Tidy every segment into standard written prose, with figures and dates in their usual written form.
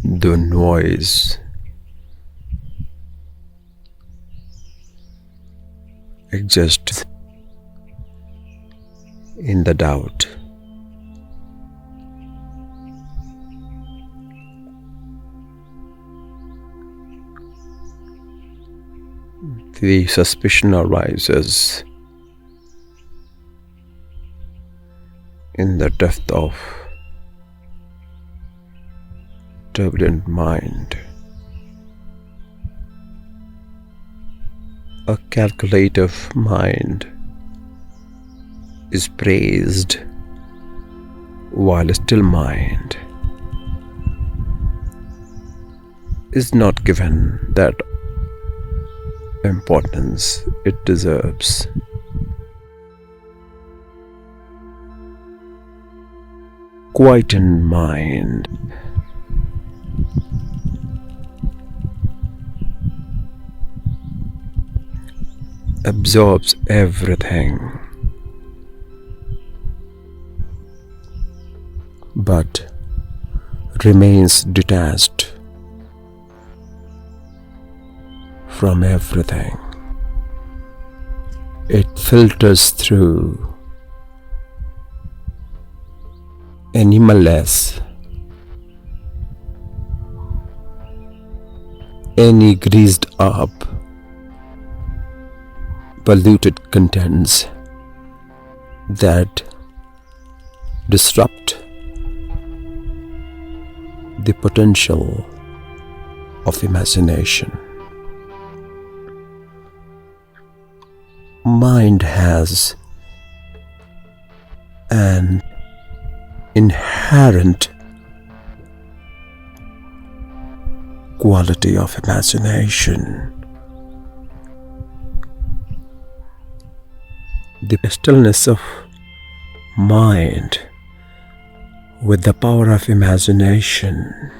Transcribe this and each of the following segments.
The noise exists in the doubt. The suspicion arises in the depth of turbulent mind. A calculative mind is praised, while a still mind is not given that importance it deserves. Quietened mind absorbs everything, but remains detached from everything. It filters through any malice, any greased up, polluted contents that disrupt the potential of imagination. Mind has an inherent quality of imagination. The stillness of mind with the power of imagination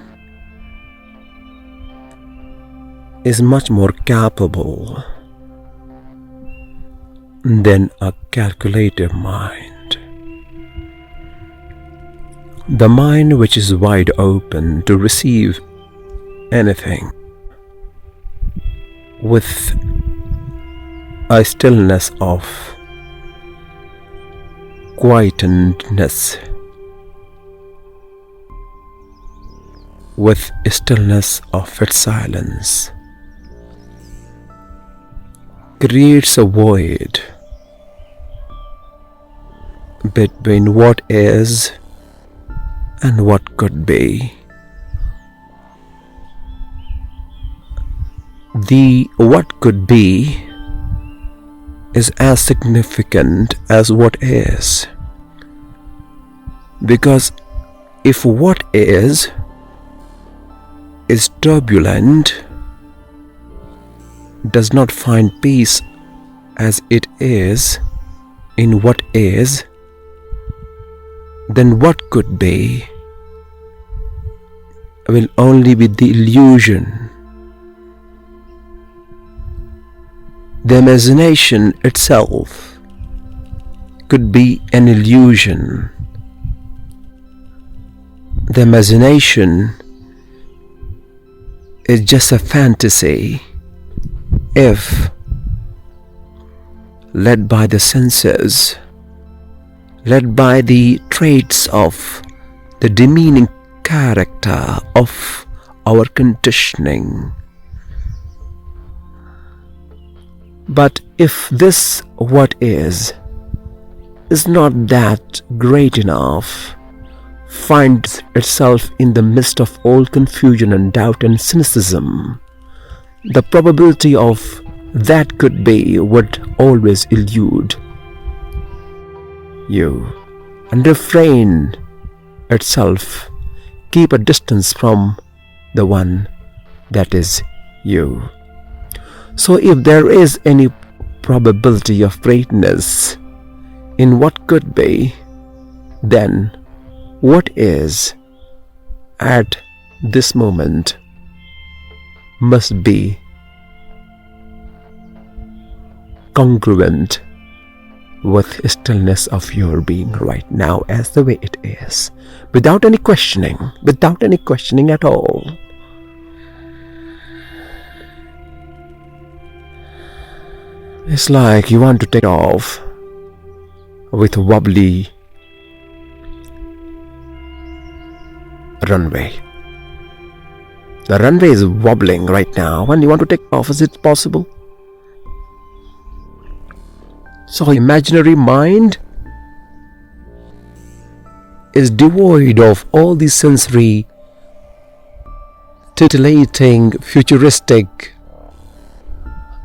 is much more capable than a calculative mind. The mind which is wide open to receive anything with a stillness of quietness, with stillness of its silence, creates a void between what is and what could be. The what could be is as significant as what is, because if what is turbulent, does not find peace as it is in what is, then what could be will only be the illusion. The imagination itself could be an illusion. The imagination is just a fantasy if led by the senses, led by the traits of the demeaning character of our conditioning. But if this what is not that great enough, finds itself in the midst of all confusion and doubt and cynicism, the probability of that could be would always elude you and refrain itself, keep a distance from the one that is you. So if there is any probability of greatness in what could be, then what is at this moment must be congruent with stillness of your being right now as the way it is, without any questioning at all. It's like you want to take off with a wobbly runway. The runway is wobbling right now and you want to take off. Is it possible? So imaginary mind is devoid of all the sensory, titillating, futuristic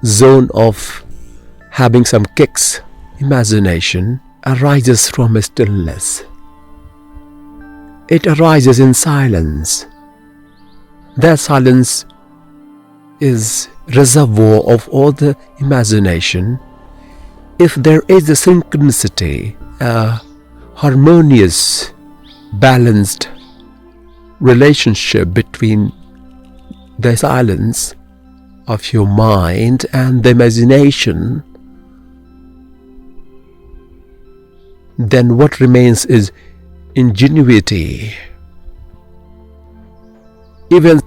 zone of having some kicks. Imagination arises from stillness. It arises in silence. That silence is reservoir of all the imagination. If there is a synchronicity, a harmonious, balanced relationship between the silence of your mind and the imagination, then what remains is ingenuity. Even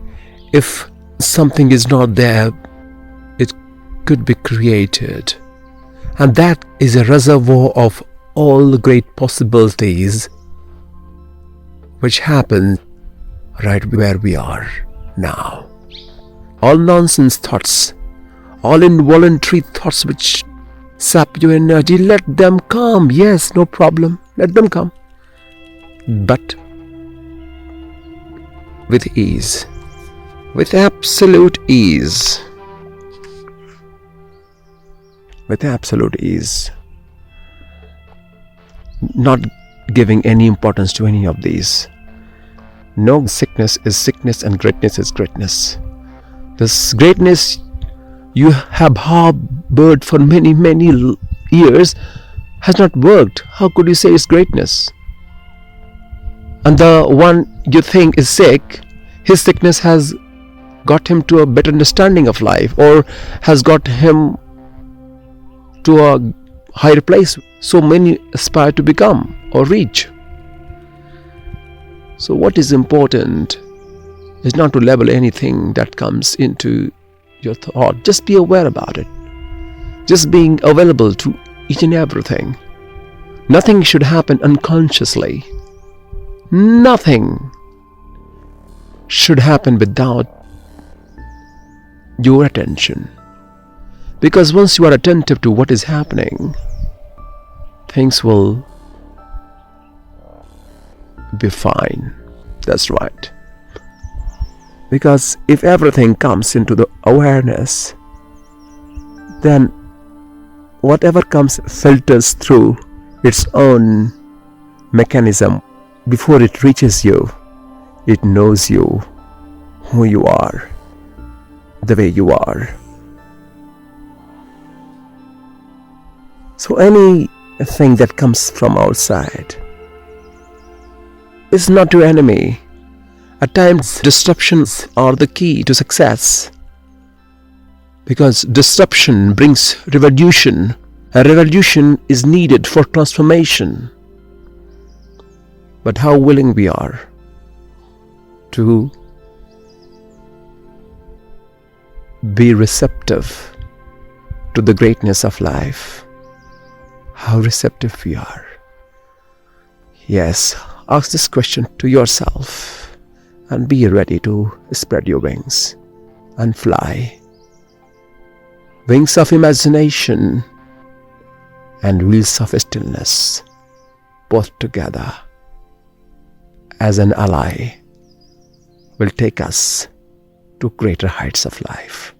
if something is not there, it could be created. And that is a reservoir of all great possibilities which happen right where we are now. All nonsense thoughts, all involuntary thoughts which sap your energy, let them come. Yes, no problem. Let them come. But with ease, with absolute ease. With absolute ease. Not giving any importance to any of these. No, sickness is sickness and greatness is greatness. This greatness you have harbored for many, many years has not worked. How could you say it's greatness? And the one you think is sick, his sickness has got him to a better understanding of life, or has got him to a higher place so many aspire to become or reach. So what is important is not to label anything that comes into your thought. Just be aware about it. Just being available to each and everything. Nothing should happen unconsciously. Nothing should happen without your attention. Because once you are attentive to what is happening, things will be fine. That's right. Because if everything comes into the awareness, then whatever comes filters through its own mechanism. Before it reaches you, it knows you, who you are, the way you are. So anything that comes from outside is not your enemy. At times, disruptions are the key to success. Because disruption brings revolution, and revolution is needed for transformation. But how willing we are to be receptive to the greatness of life. How receptive we are. Yes, ask this question to yourself and be ready to spread your wings and fly. Wings of imagination and wheels of stillness, both together as an ally, will take us to greater heights of life.